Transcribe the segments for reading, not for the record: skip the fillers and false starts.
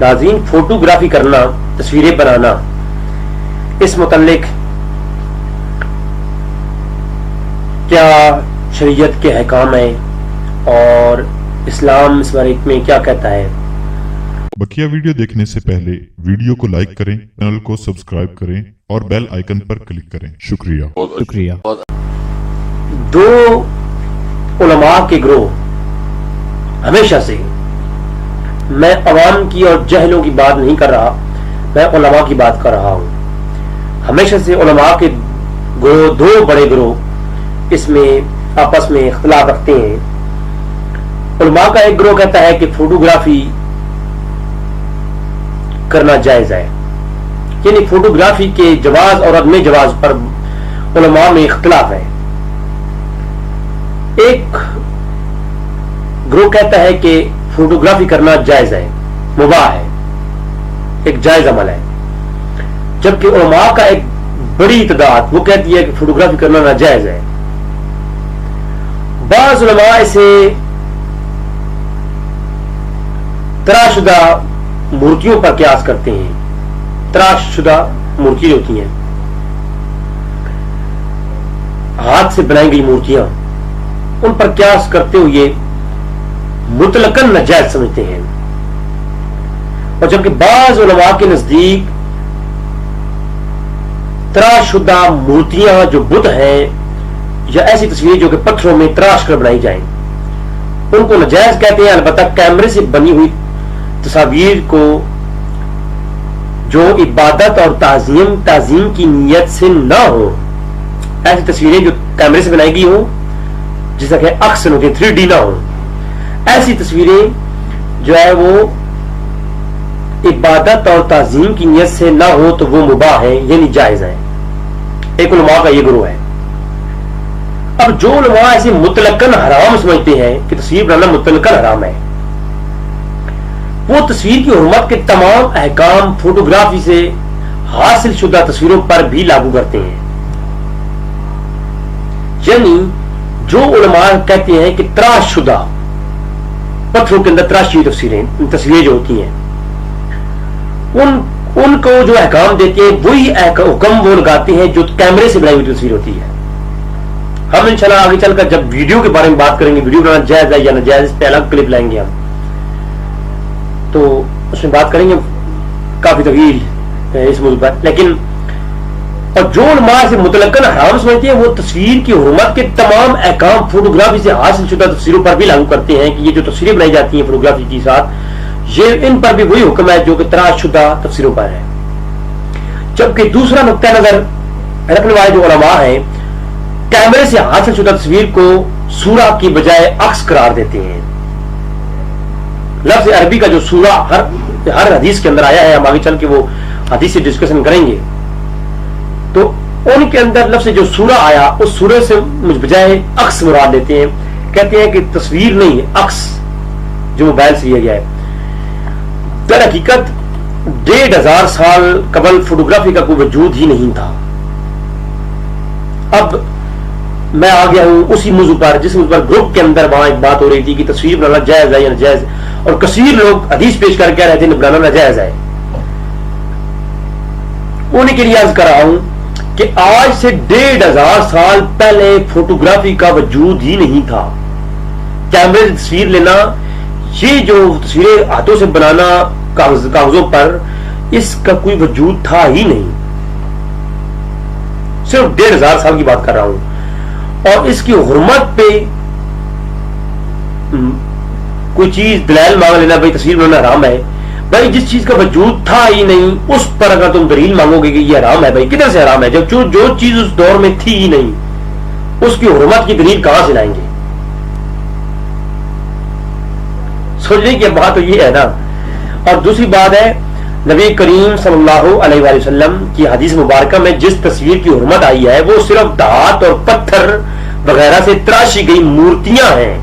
ناظرین، فوٹوگرافی کرنا، تصویریں بنانا، اس متعلق کیا شریعت کے احکام ہیں اور اسلام اس بارے میں کیا کہتا ہے؟ بقیہ ویڈیو دیکھنے سے پہلے ویڈیو کو لائک کریں، چینل کو سبسکرائب کریں اور بیل آئیکن پر کلک کریں۔ شکریہ۔ دو علماء کے گروہ ہمیشہ سے، میں عوام کی اور جہلوں کی بات نہیں کر رہا، میں علماء کی بات کر رہا ہوں، ہمیشہ سے علماء کے گروہ، دو بڑے گروہ اس میں آپس میں اختلاف رکھتے ہیں۔ علماء کا ایک گروہ کہتا ہے کہ فوٹوگرافی کرنا جائز ہے، یعنی فوٹوگرافی کے جواز اور عدم جواز پر علماء میں اختلاف ہے۔ ایک گروہ کہتا ہے کہ فوٹوگرافی کرنا جائز ہے، مباح ہے، ایک جائز عمل ہے، جبکہ علماء کا ایک بڑی تعداد وہ کہتی ہے کہ فوٹوگرافی کرنا ناجائز ہے۔ بعض علماء اسے تراش شدہ مورتیوں پر قیاس کرتے ہیں، تراش شدہ مورتی ہوتی ہیں، ہاتھ سے بنائی گئی مورتیاں، ان پر قیاس کرتے ہوئے مطلقاً ناجائز سمجھتے ہیں۔ اور جبکہ بعض علماء کے نزدیک تراش شدہ مورتیاں جو بت ہیں یا ایسی تصویریں جو کہ پتھروں میں تراش کر بنائی جائیں، ان کو ناجائز کہتے ہیں، البتہ کیمرے سے بنی ہوئی تصاویر کو جو عبادت اور تعظیم کی نیت سے نہ ہو، ایسی تصویریں جو کیمرے سے بنائی گئی ہوں، جیسا کہ اکثر ہوتی 3D نہ ہو، ایسی تصویریں جو ہے وہ عبادت اور تعظیم کی نیت سے نہ ہو تو وہ مباح ہیں، یعنی جائز ہیں۔ ایک علماء کا یہ گروہ ہے۔ اب جو علماء ایسے مطلقاً حرام سمجھتے ہیں کہ تصویر بنانا مطلقاً حرام ہے، وہ تصویر کی حرمت کے تمام احکام فوٹوگرافی سے حاصل شدہ تصویروں پر بھی لاگو کرتے ہیں۔ یعنی جو علماء کہتے ہیں کہ تراش شدہ پتھروں کے اندر تراشی ہوئی تصویریں جو ہوتی ہیں، ان کو جو احکام دیتے ہیں وہی حکم وہ لگاتے ہیں جو کیمرے سے بنائی ہوئی تصویر ہوتی ہے۔ ہم انشاءاللہ آگے چل کر جب ویڈیو کے بارے میں بات کریں گے، ویڈیو بنانا جائز ہے یا ناجائز، اس پہ الگ کلپ لائیں گے ہم، تو اس میں بات کریں گے کافی طویل اس موضوع پر۔ لیکن اور جو علماء سے مطلقاً حرام سمجھتے ہیں وہ تصویر کی حرمت کے تمام احکام فوٹوگرافی سے حاصل شدہ تصویروں پر بھی لاگو کرتے ہیں کہ یہ جو تصویریں بنائی جاتی ہیں فوٹوگرافی کے ساتھ، یہ ان پر بھی وہی حکم ہے جو کہ تراش شدہ تصویروں پر ہے۔ جبکہ دوسرا نقطہ نظر رکھنے والے جو علماء ہیں، کیمرے سے حاصل شدہ تصویر کو سورہ کی بجائے عکس قرار دیتے ہیں۔ لفظ عربی کا جو سورہ ہر حدیث کے اندر آیا ہے، ہم آگے چل کے وہ حدیث سے ڈسکشن کریں گے، تو ان کے اندر لفظ جو سورہ آیا اس سورہ سے بجائے عکس مراد لیتے ہیں، کہتے ہیں کہ تصویر نہیں ہے، عکس جو موبائل سے لیا گیا ہے۔ در حقیقت 1500 سال قبل فوٹوگرافی کا کوئی وجود ہی نہیں تھا۔ اب میں آ گیا ہوں اسی موضوع پر جس موضوع پر گروپ کے اندر وہاں ایک بات ہو رہی تھی کہ تصویر بنانا جائز ہے یا ناجائز، اور کثیر لوگ حدیث پیش کر کے رہے تھے بنانا ناجائز ہے۔ انہیں کے لیے عرض کر رہا ہوں کہ آج سے 1500 سال پہلے فوٹوگرافی کا وجود ہی نہیں تھا۔ کیمرے سے تصویر لینا، یہ جو تصویریں ہاتھوں سے بنانا کاغذوں پر، اس کا کوئی وجود تھا ہی نہیں۔ صرف 1500 سال کی بات کر رہا ہوں، اور اس کی حرمت پہ کوئی چیز دلائل مانگ لینا، بھائی تصویر بنانا حرام ہے، بھائی جس چیز کا وجود تھا ہی نہیں اس پر اگر تم دلیل مانگو گے کہ یہ حرام ہے، بھائی کدھر سے حرام ہے جب جو چیز اس دور میں تھی ہی نہیں، اس کی حرمت کی دلیل کہاں سے لائیں گے؟ سوچنے کی بات تو یہ ہے نا۔ اور دوسری بات ہے، نبی کریم صلی اللہ علیہ وآلہ وسلم کی حدیث مبارکہ میں جس تصویر کی حرمت آئی ہے وہ صرف دھات اور پتھر وغیرہ سے تراشی گئی مورتیاں ہیں،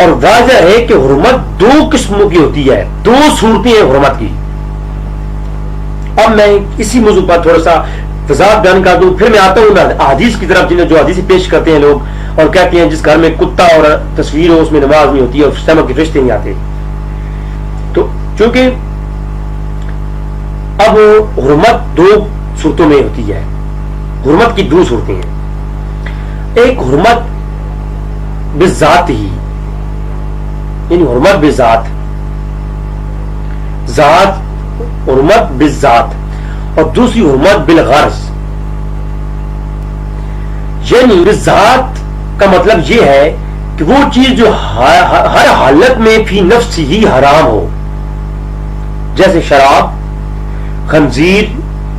اور واضح ہے کہ حرمت دو قسموں کی ہوتی ہے، دو صورتیں ہیں حرمت کی۔ اب میں اسی موضوع پر تھوڑا سا وضاحت بیان کر دوں، پھر میں آتا ہوں حدیث کی طرف، جنہیں جو حدیث پیش کرتے ہیں لوگ اور کہتے ہیں جس گھر میں کتا اور تصویر ہو اس میں نماز نہیں ہوتی اور سما کے فرشتے نہیں آتے، چونکہ اب حرمت دو صورتوں میں ہوتی ہے. حرمت کی دو صورتیں ہیں. ایک حرمت بذات ہی، یعنی حرمت بذات، ذات حرمت بالذات، اور دوسری حرمت بالغرض. یعنی بالذات کا مطلب یہ ہے کہ وہ چیز جو ہر حالت میں فی نفس ہی حرام ہو، جیسے شراب، خنزیر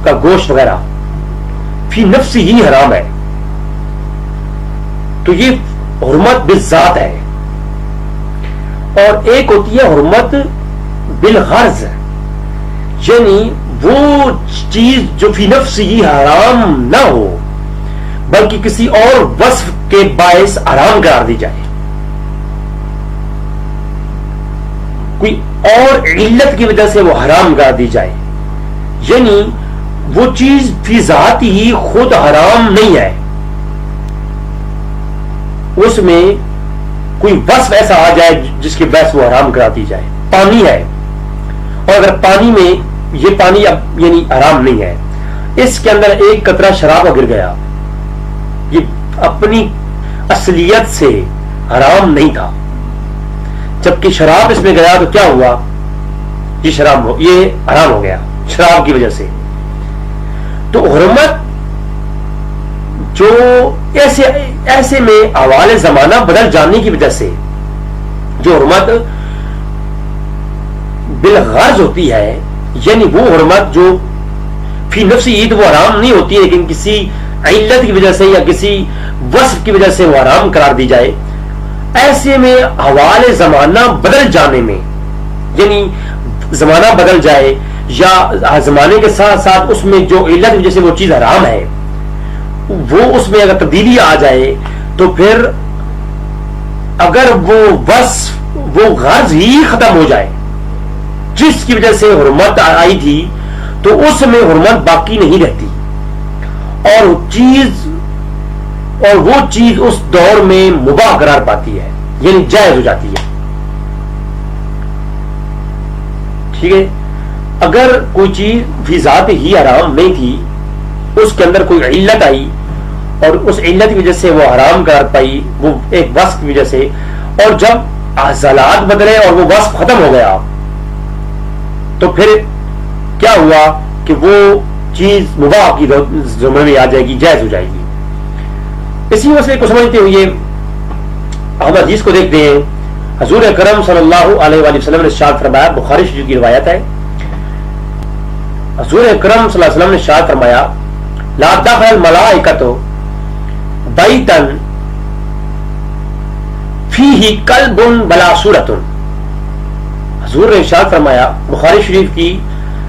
کا گوشت وغیرہ فی نفس ہی حرام ہے، تو یہ حرمت بالذات ہے. اور ایک ہوتی ہے حرمت بالغرض، یعنی وہ چیز جو فی نفس ہی حرام نہ ہو بلکہ کسی اور وصف کے باعث حرام قرار دی جائے، کوئی اور علت کی وجہ سے وہ حرام قرار دی جائے. یعنی وہ چیز فی ذات ہی خود حرام نہیں ہے، اس میں کوئی وصف ایسا آ جائے جس کے باعث وہ حرام قرار دی جائے. پانی ہے، اور اگر پانی میں یہ پانی اب یعنی حرام نہیں ہے، اس کے اندر ایک قطرہ شراب کا گر گیا، یہ اپنی اصلیت سے حرام نہیں تھا، جبکہ شراب اس میں گیا تو کیا ہوا؟ یہ حرام ہو گیا شراب کی وجہ سے. تو حرمت جو ایسے میں احوال زمانہ بدل جانے کی وجہ سے جو حرمت بالغرض ہوتی ہے، یعنی وہ حرمت جو فی نفسی عید وہ حرام نہیں ہوتی ہے لیکن کسی علت کی وجہ سے یا کسی وصف کی وجہ سے وہ حرام قرار دی جائے، ایسے میں حوالے زمانہ بدل جانے میں، یعنی زمانہ بدل جائے یا زمانے کے ساتھ ساتھ اس میں جو علت کی وجہ سے وہ چیز حرام ہے وہ اس میں اگر تبدیلی آ جائے تو پھر اگر وہ وصف وہ غرض ہی ختم ہو جائے جس کی وجہ سے حرمت آئی تھی تو اس میں حرمت باقی نہیں رہتی، اور وہ چیز اس دور میں مباح قرار پاتی ہے، یعنی جائز ہو جاتی ہے. ٹھیک ہے. اگر کوئی چیز فی ذات ہی حرام نہیں تھی، اس کے اندر کوئی علت آئی اور اس علت کی وجہ سے وہ حرام قرار پائی، وہ ایک وصف کی وجہ سے، اور جب حالات بدلے اور وہ وصف ختم ہو گیا تو پھر کیا ہوا کہ وہ چیز مباح کی زمرے میں آ جائے گی، جائز ہو جائے گی. اسی مسئلے کو سمجھتے ہوئے ہم حدیث کو دیکھتے ہیں. حضور اکرم صلی اللہ علیہ وآلہ وسلم نے ارشاد فرمایا، بخاری شریف کی روایت ہے، حضور اکرم صلی اللہ علیہ وسلم نے ارشاد فرمایا، لا دخل الملائکۃ بیتا فیہ کلب بلا صورۃ. حضور نے ارشاد فرمایا، بخاری شریف کی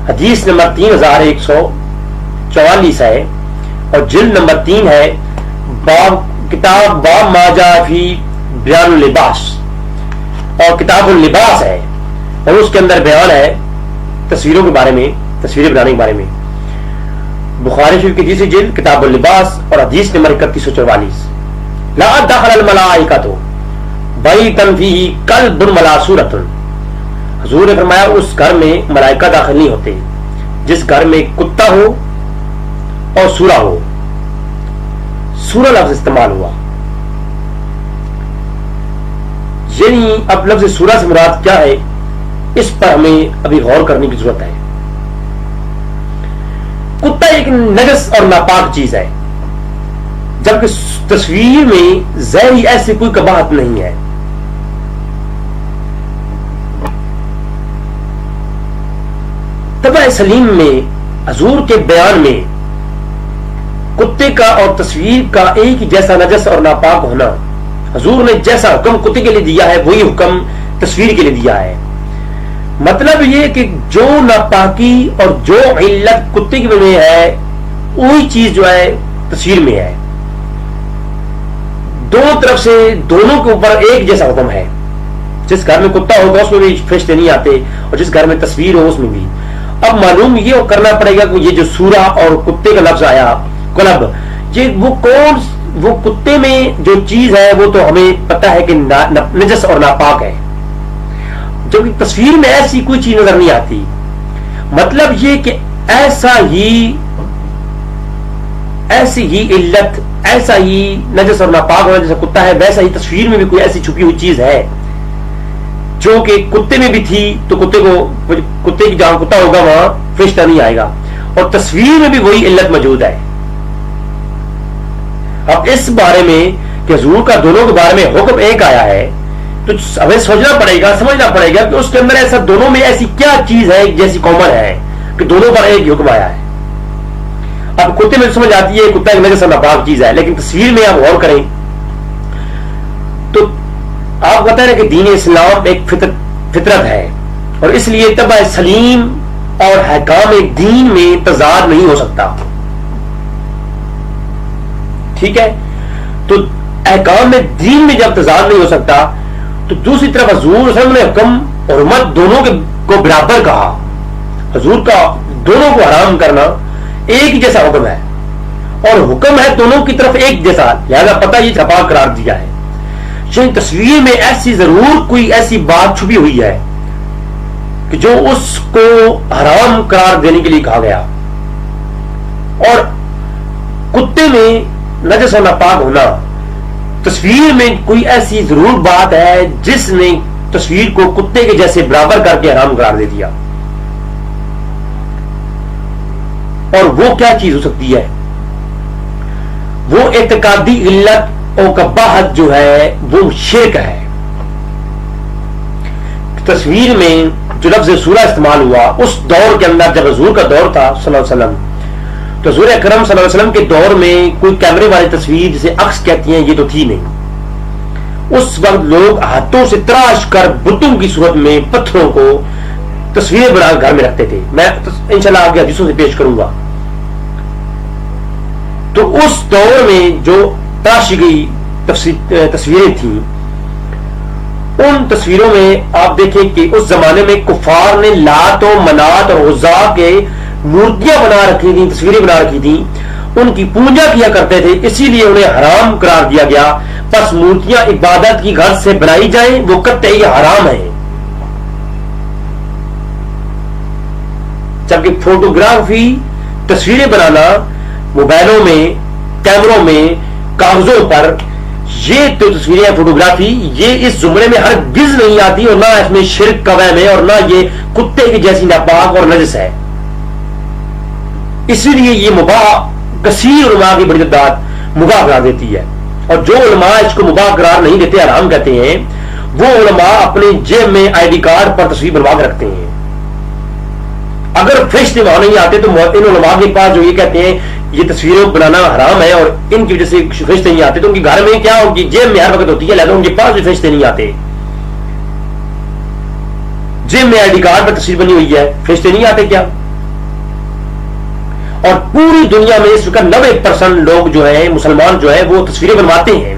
حدیث نمبر 3144 ہے اور جلد نمبر 3 ہے، کتاب باب ما جاء فی بیان اللباس، اور کتاب اللباس ہے اور اس کے اندر بیان ہے تصویروں کے بارے میں، تصویریں بنانے کے بارے میں. بخاری شریف کی تیسری جلد کتاب اللباس اور حدیث نمبر 3144. لا دخل الملائکۃ بیتا فیہ کلب بلا صورۃ. حضور نے فرمایا اس گھر میں ملائکہ داخل نہیں ہوتے جس گھر میں کتا ہو اور سورا ہو. سورا لفظ استعمال ہوا، یعنی اب لفظ سورا سے مراد کیا ہے اس پر ہمیں ابھی غور کرنے کی ضرورت ہے. کتا ایک نجس اور ناپاک چیز ہے، جبکہ تصویر میں ظاہری ایسی کوئی قباحت نہیں ہے. طبع سلیم میں حضور کے بیان میں کتے کا اور تصویر کا ایک ہی جیسا نجس اور ناپاک ہونا، حضور نے جیسا حکم کتے کے لیے دیا ہے وہی حکم تصویر کے لیے دیا ہے. مطلب یہ کہ جو ناپاکی اور جو علت کتے کی وجہ میں ہے وہی چیز جو ہے تصویر میں ہے. دونوں طرف سے دونوں کے اوپر ایک جیسا حکم ہے. جس گھر میں کتا ہوگا اس میں بھی فرشتے نہیں آتے اور جس گھر میں تصویر ہو اس میں بھی. اب معلوم یہ کرنا پڑے گا کہ یہ جو سورا اور کتے کا لفظ آیا کلب، یہ وہ کتے میں جو چیز ہے وہ تو ہمیں پتا ہے کہ نجس اور ناپاک ہے. جبکہ تصویر میں ایسی کوئی چیز نظر نہیں آتی. مطلب یہ کہ ایسی ہی علت، ایسا ہی نجس اور ناپاک ہونا جیسا کتا ہے، ویسا ہی تصویر میں بھی کوئی ایسی چھپی ہوئی چیز ہے جو کہ کتے میں بھی تھی، تو کتے کی جہاں کتا ہوگا وہاں فرشتہ نہیں آئے گا، اور تصویر میں بھی وہی علت موجود ہے. اب اس بارے میں کہ حضور کا دونوں کے بارے میں حکم ایک آیا ہے، تو ہمیں سوچنا پڑے گا، سمجھنا پڑے گا کہ اس کے اندر ایسا دونوں میں ایسی کیا چیز ہے جیسی کامن ہے کہ دونوں پر ایک ہی حکم آیا ہے. اب کتے میں سمجھ آتی ہے کتا ایک نجس اور ناپاک چیز ہے، لیکن تصویر میں آپ غور کریں تو آپ بتا رہے کہ دین اسلام ایک فطرت ہے، اور اس لیے تبع سلیم اور حکام دین میں تضاد نہیں ہو سکتا. ٹھیک ہے، تو احکام میں دین میں جب تضاد نہیں ہو سکتا تو دوسری طرف حضور صلی اللہ علیہ وسلم نے حکم اور حرمت دونوں کو برابر کہا. حضور کا دونوں کو حرام کرنا ایک جیسا حکم ہے، اور حکم ہے دونوں کی طرف ایک جیسا، لہذا پتہ یہ چھپا قرار دیا ہے. یعنی تصویر میں ایسی ضرور کوئی ایسی بات چھپی ہوئی ہے کہ جو اس کو حرام قرار دینے کے لیے کہا گیا، اور کتے میں نجس اور ناپاک ہونا، تصویر میں کوئی ایسی ضرور بات ہے جس نے تصویر کو کتے کے جیسے برابر کر کے حرام قرار دے دیا. اور وہ کیا چیز ہو سکتی ہے؟ وہ اعتقادی علت اور قباحت جو ہے وہ شرک ہے. تصویر میں جو لفظ سورہ استعمال ہوا اس دور کے اندر، جب حضور کا دور تھا صلی اللہ علیہ وسلم، تو حضور اکرم صلی اللہ علیہ وسلم کے دور میں کوئی کیمرے والی تصویر جسے عکس کہتی ہیں یہ تو تھی نہیں. اس وقت لوگ ہاتھوں سے تراش کر بتوں کی صورت میں پتھروں کو تصویریں بنا کر گھر میں رکھتے تھے. میں انشاءاللہ آگے حدیثوں سے پیش کروں گا. تو اس دور میں جو تراشی گئی تصویریں تھیں، ان تصویروں میں آپ دیکھیں کہ اس زمانے میں کفار نے لات و منات اور عزا کے مورتیاں بنا رکھی تھیں، تصویریں بنا رکھی تھیں، ان کی پوجا کیا کرتے تھے، اسی لیے انہیں حرام قرار دیا گیا. پس مورتیاں عبادت کی گھر سے بنائی جائیں وہ قطعی حرام ہیں. جبکہ فوٹوگرافی، تصویریں بنانا موبائلوں میں، کیمروں میں، کاغذوں پر، یہ تو تصویریں فوٹوگرافی یہ اس زمرے میں ہرگز نہیں آتی، اور نہ اس میں شرک کا وہم ہے، اور نہ یہ کتے کی جیسی ناپاک اور نجس ہے. اسی لیے یہ مباح کثیر علماء کی بڑی تعداد مباح قرار دیتی ہے، اور جو علماء اس کو مباح قرار نہیں دیتے، حرام کہتے ہیں، وہ علماء اپنے جیب میں آئی ڈی کارڈ پر تصویر بنوا کے رکھتے ہیں. اگر فرشتے وہاں نہیں آتے تو ان علماء کے پاس جو یہ کہتے ہیں یہ تصویریں بنانا حرام ہے اور ان کی وجہ سے فرشتے نہیں آتے، تو ان کے گھر میں کیا، ان کی جیب میں ہر وقت ہوتی ہے، لہذا ان کے پاس بھی فرشتے نہیں آتے. جیب میں آئی ڈی کارڈ پر تصویر بنی ہوئی ہے، فرشتے نہیں آتے کیا؟ اور پوری دنیا میں اس وقت 90% لوگ جو ہیں، مسلمان جو ہیں، وہ تصویریں بنواتے ہیں.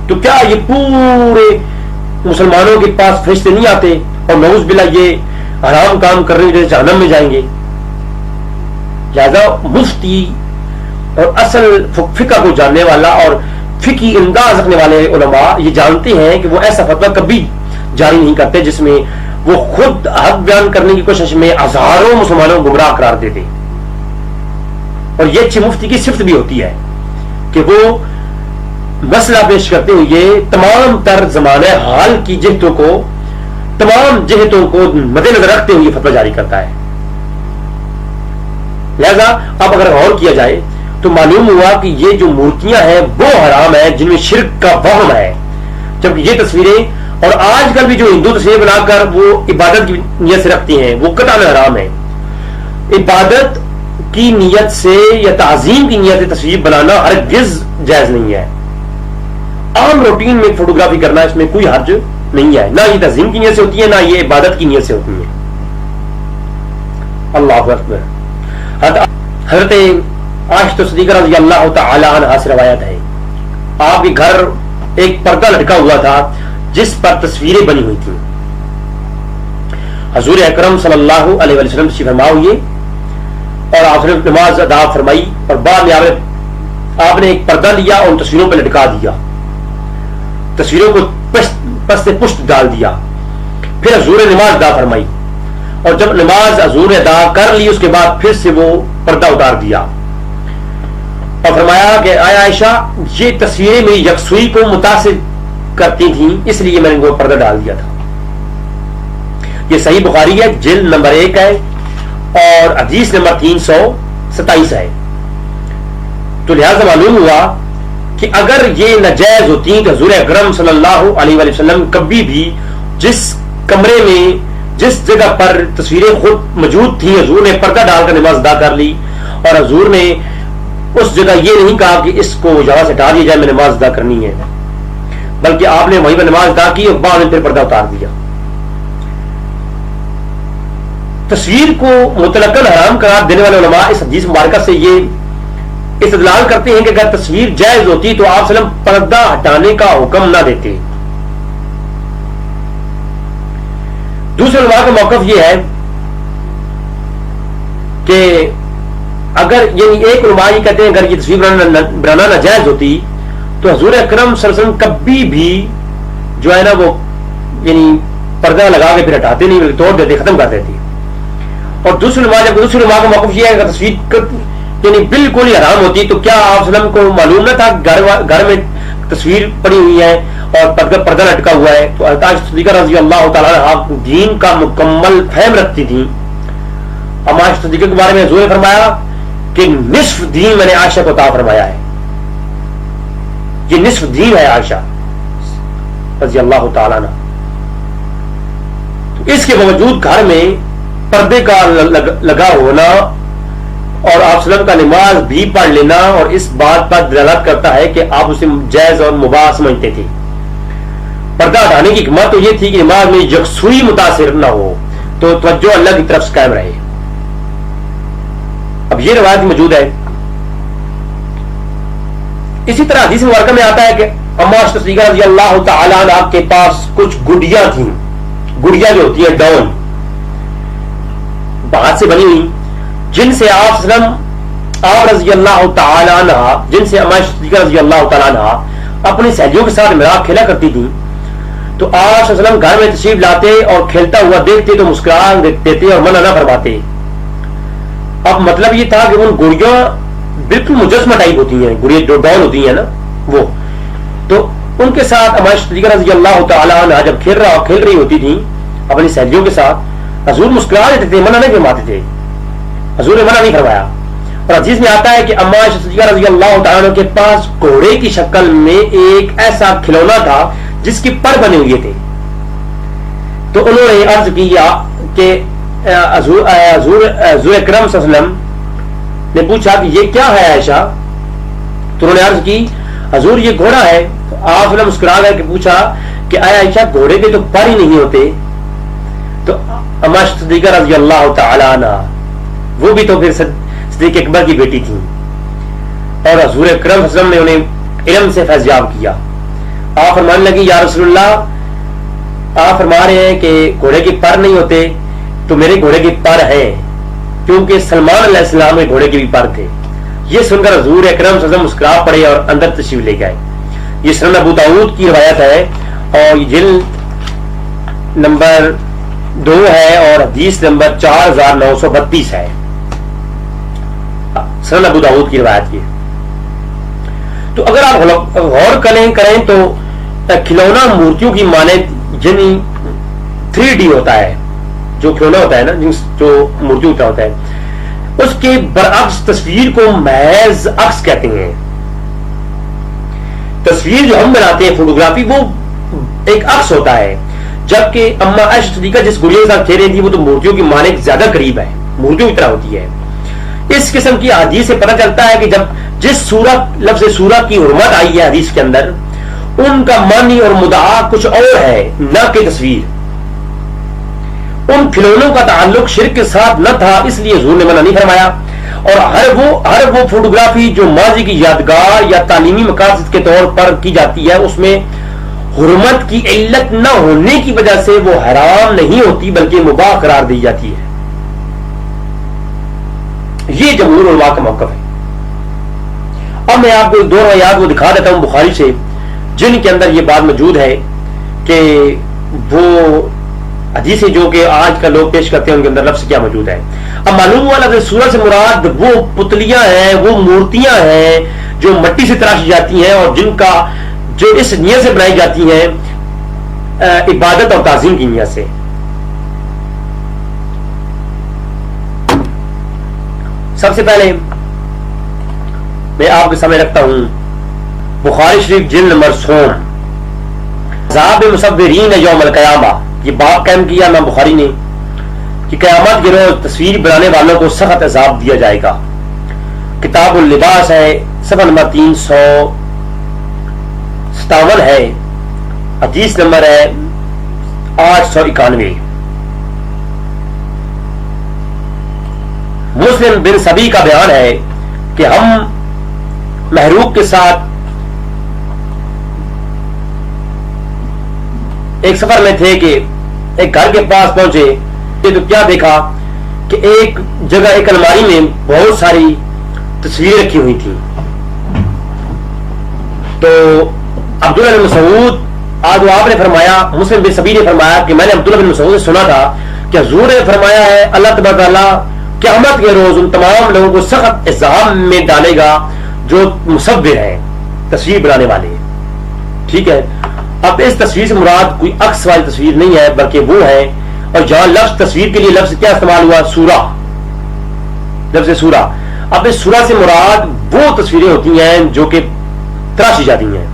تو کیا یہ پورے مسلمانوں کے پاس فرشتے نہیں آتے اور نعوذ باللہ یہ حرام کام کر رہے ہیں جہنم میں جائیں گے؟ لہذا مفتی اور اصل فقہ کو جاننے والا اور فقہی انداز رکھنے والے علماء یہ جانتے ہیں کہ وہ ایسا فتویٰ کبھی جاری نہیں کرتے جس میں وہ خود حق بیان کرنے کی کوشش میں ہزاروں مسلمانوں کو گمراہ قرار دیتے. اور یہ اچھی مفتی کی صفت بھی ہوتی ہے کہ وہ مسئلہ پیش کرتے ہوئے تمام تر زمانہ حال کی جہتوں کو، تمام جہتوں کو مد نظر رکھتے ہوئے فتویٰ جاری کرتا ہے. لہذا اب اگر غور کیا جائے تو معلوم ہوا کہ یہ جو مورتیاں ہیں وہ حرام ہیں جن میں شرک کا وہم ہے، جبکہ یہ تصویریں اور آج کل بھی جو ہندو تصویریں بنا کر وہ عبادت کی نیت سے رکھتی ہیں وہ قطعاً حرام ہے. عبادت کی نیت سے یا تعظیم کی نیت سے تصویر بنانا ہرگز جائز نہیں ہے. عام روٹین میں فوٹوگرافی کرنا اس میں کوئی حرج نہیں ہے، نہ یہ تعظیم کی نیت سے ہوتی ہے نہ یہ عبادت کی نیت سے ہوتی ہے. اللہ اکبر. حضرت عائشہ صدیقہ رضی اللہ تعالی عنہا سے روایت ہے، آپ کے گھر ایک پردہ لٹکا ہوا تھا جس پر تصویریں بنی ہوئی تھیں. حضور اکرم صلی اللہ علیہ وسلم تشریف فرما ہوئے اور آپ نے نماز ادا فرمائی، اور بعد میں آپ نے ایک پردہ لیا اور ان تصویروں پہ لٹکا دیا، تصویروں کو پشت ڈال دیا. پھر حضور نے نماز ادا فرمائی، اور جب نماز حضور نے ادا کر لی اس کے بعد پھر سے وہ پردہ اتار دیا اور فرمایا کہ آیا عائشہ یہ تصویریں میری یکسوئی کو متاثر کرتی تھیں، اس لیے میں نے وہ پردہ ڈال دیا تھا۔ یہ صحیح بخاری ہے، جلد نمبر 1 ہے اور حدیث نمبر 327 ہے۔ تو لہذا معلوم ہوا کہ اگر یہ ناجائز ہوتی تو حضور اکرم صلی اللہ علیہ وآلہ وسلم کبھی بھی جس کمرے میں جس جگہ پر تصویریں خود موجود تھیں حضور نے پردہ ڈال کر نماز ادا کر لی، اور حضور نے اس جگہ یہ نہیں کہا کہ اس کو یہاں سے ہٹا دیا جائے، میں نماز ادا کرنی ہے، بلکہ آپ نے وہیں پر نماز ادا کی اور بعد میں پھر پردہ اتار دیا۔ تصویر کو مطلقاً حرام قرار دینے والے علماء اس حدیث مبارکہ سے یہ استدلال کرتے ہیں کہ اگر تصویر جائز ہوتی تو آپ صلی اللہ علیہ وسلم پردہ ہٹانے کا حکم نہ دیتے۔ دوسرے علماء کا موقف یہ ہے کہ اگر یعنی ایک علماء یہ کہتے ہیں اگر یہ تصویر بنانا ناجائز ہوتی تو حضور اکرم صلی اللہ علیہ وسلم کبھی بھی جو ہے نا وہ یعنی پردہ لگا کے پھر ہٹاتے نہیں، توڑ دیتے، ختم کر دیتے۔ اور دوسرے علماء کا موقف یہ ہے کہ تصویر یعنی بالکل ہی حرام ہوتی تو کیا آپ صلی اللہ علیہ وسلم کو معلوم نہ تھا گھر میں تصویر پڑی ہوئی ہے اور پردہ لٹکا ہوا ہے؟ تو عائشہ صدیقہ رضی اللہ تعالیٰ عنہا دین کا مکمل فہم رکھتی تھیں۔ عائشہ صدیقہ کے بارے میں حضور نے فرمایا کہ نصف دین میں نے عائشہ کو عطا فرمایا ہے، یہ نصف دین ہے عائشہ رضی اللہ تعالیٰ عنہ۔ تو اس کے باوجود گھر میں پردے کا لگا ہونا اور آپ صلی اللہ علیہ وسلم کا نماز بھی پڑھ لینا اور اس بات پر دلالت کرتا ہے کہ آپ اسے جائز اور مباح سمجھتے تھے۔ پردہ ہٹانے کی حکمت تو یہ تھی کہ نماز میں یکسوئی متاثر نہ ہو، تو توجہ اللہ کی طرف سے قائم رہے۔ اب یہ روایت موجود ہے۔ اسی طرح حدیث مبارکہ میں آتا ہے کہ اما عائشہ صدیقہ رضی اللہ تعالی عنہا کے پاس کچھ گڑیاں تھیں، گڑیاں جو ہوتی ہیں ڈول ہاتھ سے بنی ہوئی، جن سے آپ رضی اللہ تعالی عنہ جن سے اما عائشہ صدیقہ رضی اللہ تعالی عنہ اپنی سہیلیوں کے ساتھ میراث کھیلا کرتی تھیں۔ تو آپ صلی اللہ علیہ وسلم گھر میں تشریف لاتے اور کھیلتا ہوا دیکھتے تو مسکرا دیتے اور منع نہ فرماتے۔ اب مطلب یہ تھا کہ ان گڑیاں بالکل مجسمہ ٹائپ ہوتی ہیں، گڑیاں جو ڈول ہوتی ہیں نا وہ، تو ان کے ساتھ اما عائشہ صدیقہ رضی اللہ تعالی عنہ جب کھیل رہی ہوتی تھیں اپنی سہیلیوں کے ساتھ، حضور مسکرا دیتے تھے، منع نہیں فرماتے تھے، حضور نے منع نہیں فرمایا۔ اور حدیث میں آتا ہے کہ اما عائشہ صدیقہ رضی اللہ تعالیٰ عنہ کے پاس گھوڑے کی شکل میں ایک ایسا کھلونا تھا جس کی پر بنے ہوئے تھے۔ تو انہوں نے عرض کیا کہ حضور اکرم صلی اللہ علیہ وسلم نے پوچھا کہ یہ کیا ہے عائشہ؟ تو انہوں نے عرض کی حضور یہ گھوڑا ہے۔ تو آپ صلی اللہ علیہ وسلم مسکرا گئے کہ پوچھا کہ آیا عائشہ گھوڑے کے تو پر ہی نہیں ہوتے؟ تو اما عائشہ صدیقہ رضی اللہ تعالی عنہ وہ بھی تو پھر صدیق اکبر کی بیٹی تھی، اور حضور اکرم صلی اللہ علیہ وسلم نے انہیں علم سے فیضیاب کیا۔ آپ فرمانے لگی یا رسول اللہ آپ فرما رہے ہیں کہ گھوڑے کے پر نہیں ہوتے، تو میرے گھوڑے کے پر ہیں، کیونکہ سلمان علیہ السلام کے گھوڑے کے بھی پر تھے۔ یہ سن کر حضور اکرم صلی اللہ علیہ وسلم مسکرا پڑے اور اندر تشریف لے گئے۔ یہ سنن ابو داؤد کی روایت ہے اور یہ جلد نمبر 2 ہے اور حدیث نمبر 4932 ہے، سنن ابو داؤد کی روایت کی۔ تو اگر آپ غور کریں تو کھلونا مورتیوں کی مانند یعنی 3D ہوتا ہے، جو کھلونا ہوتا ہے نا جو مورتیوں کا ہوتا ہے، اس کے برعکس تصویر کو محض عکس کہتے ہیں۔ تصویر جو ہم بناتے ہیں فوٹوگرافی وہ ایک عکس ہوتا ہے، جبکہ اما عائشہ صدیقہ جس گڑیا کے ساتھ کھیل رہی تھی وہ تو مورتیوں کی مانند زیادہ قریب ہے، مورتیوں کی طرح ہوتی ہے۔ اس قسم کی حدیث سے پتہ چلتا ہے کہ جب جس سورت لفظ سورت کی حرمت آئی ہے حدیث کے اندر، ان کا معنی اور مدعا کچھ اور ہے نہ کہ تصویر۔ ان کھلونوں کا تعلق شرک کے ساتھ نہ تھا، اس لیے حضور نے منع نہیں فرمایا۔ اور ہر وہ فوٹوگرافی جو ماضی کی یادگار یا تعلیمی مقاصد کے طور پر کی جاتی ہے، اس میں حرمت کی علت نہ ہونے کی وجہ سے وہ حرام نہیں ہوتی بلکہ مباح قرار دی جاتی ہے۔ یہ جمہور علماء کا موقف ہے۔ اب میں آپ کو ایک 2 روایات کو دکھا دیتا ہوں بخاری سے، جن کے اندر یہ بات موجود ہے کہ وہ حدیث جو کہ آج کا لوگ پیش کرتے ہیں ان کے اندر لفظ کیا موجود ہے. اب معلوم ہوا لفظ سورہ سے مراد وہ پتلیاں ہیں، وہ مورتیاں ہیں جو مٹی سے تراشی جاتی ہیں اور جن کا جو اس نیت سے بنائی جاتی ہیں عبادت اور تعظیم کی نیت سے. سب سے پہلے میں آپ کے سامنے رکھتا ہوں بخاری شریف جلد نمبر 16 عذاب مصورین یوم القیامہ. یہ باب قائم کیا امام بخاری نے کہ قیامت کے روز تصویر بنانے والوں کو سخت عذاب دیا جائے گا. کتاب اللباس ہے، صفحہ نمبر 357 ہے، حدیث نمبر ہے 891. مسلم بن سبی کا بیان ہے کہ ہم محروق کے ساتھ ایک سفر میں تھے کہ ایک گھر کے پاس پہنچے تو کیا دیکھا کہ ایک جگہ ایک الماری میں بہت ساری تصویریں رکھی ہوئی تھی. تو عبداللہ بن مسعود آج آپ نے فرمایا، مسلم بن سبی نے فرمایا کہ میں نے عبداللہ بن مسعود سے سنا تھا کہ حضور نے فرمایا ہے اللہ تبارک و تعالیٰ قیامت کے روز ان تمام لوگوں کو سخت عذاب میں ڈالے گا جو مصور ہیں، تصویر بنانے والے. ٹھیک ہے، اب اس تصویر سے مراد کوئی عکس والی تصویر نہیں ہے بلکہ وہ ہے، اور جہاں لفظ تصویر کے لیے لفظ کیا استعمال ہوا؟ سورہ، لفظ سورہ. اب اس سورہ سے مراد وہ تصویریں ہوتی ہیں جو کہ تراشی جاتی ہیں.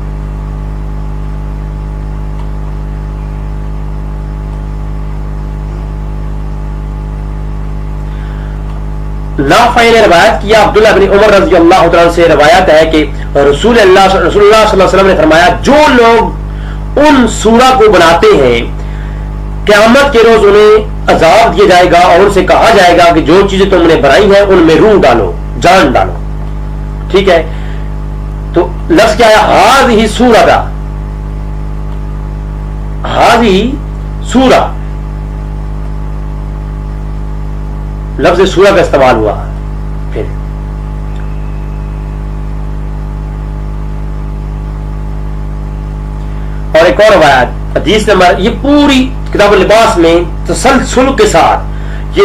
نافع نے روایت کیا عبداللہ بن عمر رضی اللہ تعالیٰ سے روایت ہے کہ رسول اللہ صلی اللہ علیہ وسلم نے فرمایا جو لوگ ان سورہ کو بناتے ہیں قیامت کے روز انہیں عذاب دیا جائے گا اور ان سے کہا جائے گا کہ جو چیزیں تم نے بنائی ہیں ان میں روح ڈالو، جان ڈالو. ٹھیک ہے، تو لفظ کیا ہے؟ ہاذہ سورہ کا، ہاذہ سورہ، لفظ سورہ کا استعمال ہوا. پھر اور ایک اور روایت حدیث نمبر، یہ پوری کتاب اللباس میں تسلسل کے ساتھ یہ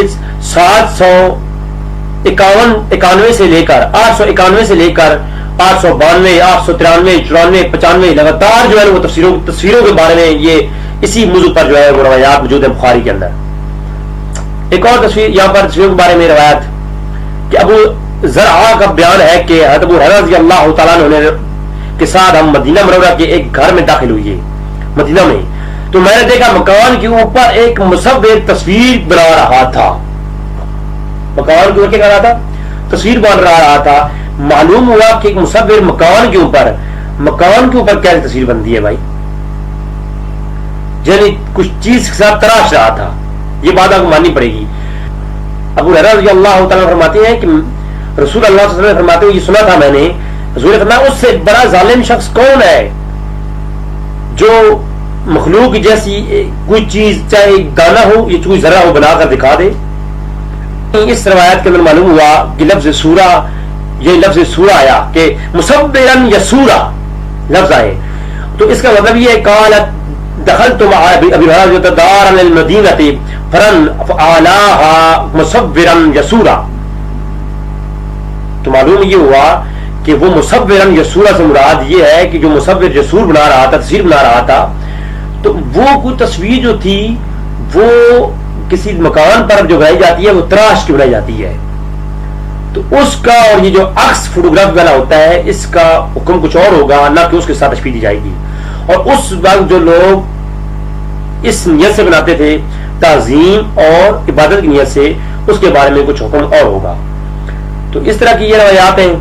791 سے لے کر 891 سے لے کر 892 893 94 95 لگاتار جو ہے وہ تصویروں کے بارے میں یہ اسی موضوع پر جو ہے وہ روایات موجود ہیں بخاری کے اندر. ایک اور تصویر یہاں پر تصویروں کے بارے میں روایت کہ ابو زرعہ کا بیان ہے کہ حضرت ابو ہریرہ رضی اللہ تعالیٰ عنہ کے ساتھ ہم مدینہ منورہ کے ایک گھر میں داخل ہوئے مدینہ میں، تو میں نے دیکھا مکان کے اوپر ایک مصور تصویر بنا رہا تھا. مکان کے اوپر کیا کر رہا تھا؟ تصویر بن رہا تھا. معلوم ہوا کہ ایک مصور مکان کے اوپر کیسے تصویر بنتی ہے بھائی؟ یعنی کچھ چیز کے ساتھ تراش رہا تھا. یہ بات آپ کو ماننی پڑے گی. ابو ہریرہ رضی اللہ تعالیٰ فرماتے ہیں کہ رسول اللہ صلی اللہ علیہ وسلم فرماتے ہیں یہ سنا تھا میں نے، حضور نے فرمایا اس سے بڑا ظالم شخص کون ہے جو مخلوق جیسی کوئی چیز چاہے دانہ ہو یا کوئی ذرہ ہو بنا کر دکھا دے. اس روایت کے اندر معلوم ہوا کہ لفظ سورہ، یہ لفظ سورہ آیا کہ مصورن یسورا لفظ آئے، تو اس کا مطلب یہ ہے قالت دخلت مع ابی ہریرہ دارا للمدینہ فرن فعلاها مصورا یسورا. تو معلوم یہ ہوا کہ وہ مصورا یسورا سے مراد یہ ہے کہ جو مصور یسور بنا رہا تھا، تصویر بنا رہا تھا، تو وہ کوئی تصویر جو تھی وہ کسی مکان پر جو بنائی جاتی ہے وہ تراش کی بنائی جاتی ہے. تو اس کا اور یہ جو عکس فوٹوگراف والا ہوتا ہے اس کا حکم کچھ اور ہوگا، نہ کہ اس کے ساتھ تشبیہ دی جائے گی. اور اس وقت جو لوگ اس نیت سے بناتے تھے تعظیم اور عبادت کی نیت سے، اس کے بارے میں کچھ حکم اور ہوگا. تو اس طرح کی یہ روایات ہیں.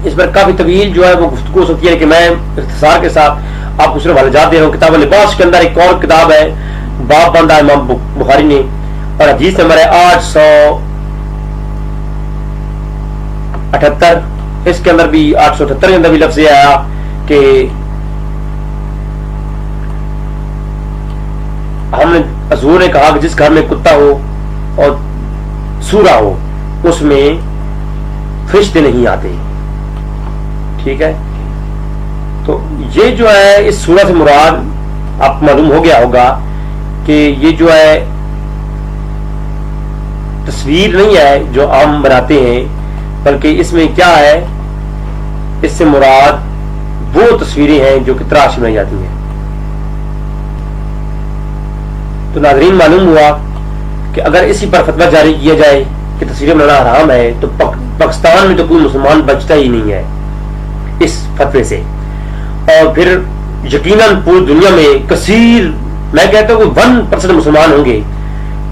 اس پر کافی طویل جو ہے وہ گفتگو ہو سکتی ہے کہ میں اختصار کے ساتھ آپ کو صرف حوالے جات دے رہا ہوں. کتاب اللباس کے اندر ایک اور کتاب ہے، باب باندھا امام بخاری نے، اور حدیث نمبر ہے 878. اس کے اندر بھی 878 کے اندر بھی لفظ یہ آیا کہ ہم نے حضور نے کہا کہ جس گھر میں کتا ہو اور سورہ ہو اس میں فرشتے نہیں آتے. ٹھیک ہے، تو یہ جو ہے اس سورہ سے مراد آپ معلوم ہو گیا ہوگا کہ یہ جو ہے تصویر نہیں ہے جو عام بناتے ہیں، بلکہ اس میں کیا ہے، اس سے مراد وہ تصویریں ہیں جو کہ تراش بنائی جاتی ہیں۔ تو ناظرین معلوم ہوا کہ اگر اسی پر فتویٰ جاری کیا جائے کہ تصویریں بنانا حرام ہے تو پاکستان میں تو کوئی مسلمان بچتا ہی نہیں ہے اس فتوے سے، اور پھر یقیناً پوری دنیا میں کثیر، میں کہتا ہوں کہ 1% مسلمان ہوں گے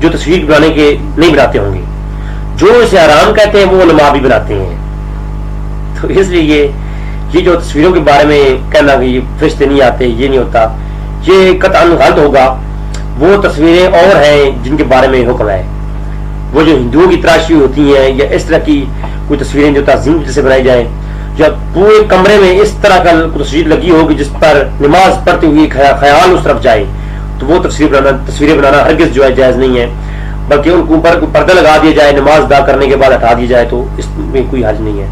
جو تصویر بنانے کے نہیں بناتے ہوں گے، جو اسے حرام کہتے ہیں وہ علماء بھی بناتے ہیں۔ تو اس لیے یہ جو تصویروں کے بارے میں کہنا کہ یہ فرشتے نہیں آتے، یہ نہیں ہوتا، یہ قطعاً غلط ہوگا۔ وہ تصویریں اور ہیں جن کے بارے میں حکم ہے، وہ جو ہندوؤں کی تراشی ہوتی ہیں یا اس طرح کی کوئی تصویریں جو تعظیم کی وجہ سے بنائی جائیں، جب پورے کمرے میں اس طرح کا تصویر لگی ہوگی جس پر نماز پڑھتے ہوئے خیال اس طرف جائے، تو وہ تصویریں بنانا ہرگز جو ہے جائز نہیں ہے، بلکہ ان کے اوپر کوئی پردہ لگا دیا جائے، نماز ادا کرنے کے بعد ہٹا دیا جائے تو اس میں کوئی حرج نہیں ہے۔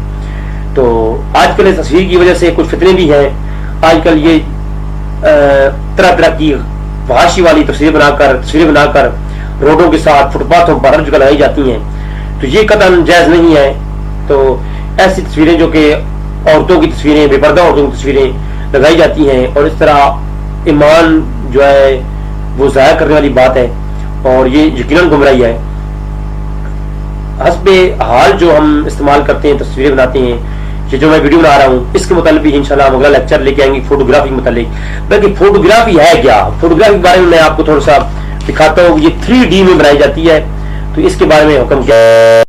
تو آج کل اس تصویر کی وجہ سے کچھ فتنے بھی ہیں، آج کل یہ طرح طرح کی فحاشی والی تصویریں بنا کر روڈوں کے ساتھ فٹ پاتھوں پر ہر جگہ لگائی جاتی ہیں، تو یہ قطعاً جائز نہیں ہے۔ تو ایسی تصویریں جو کہ عورتوں کی تصویریں، بے پردہ عورتوں کی تصویریں لگائی جاتی ہیں، اور اس طرح ایمان جو ہے وہ ضائع کرنے والی بات ہے، اور یہ یقیناً گمراہی ہے۔ حسب حال جو ہم استعمال کرتے ہیں، تصویریں بناتے ہیں، یہ جو میں ویڈیو بنا رہا ہوں اس کے متعلق بھی انشاءاللہ ہم اگلا لیکچر لے کے آئیں گے فوٹوگرافی کے متعلق۔ بلکہ فوٹوگرافی ہے کیا، فوٹوگرافی کے بارے میں آپ کو تھوڑا سا دکھاتا ہوں۔ یہ 3D میں بنائی جاتی ہے، تو اس کے بارے میں حکم کیا ہے۔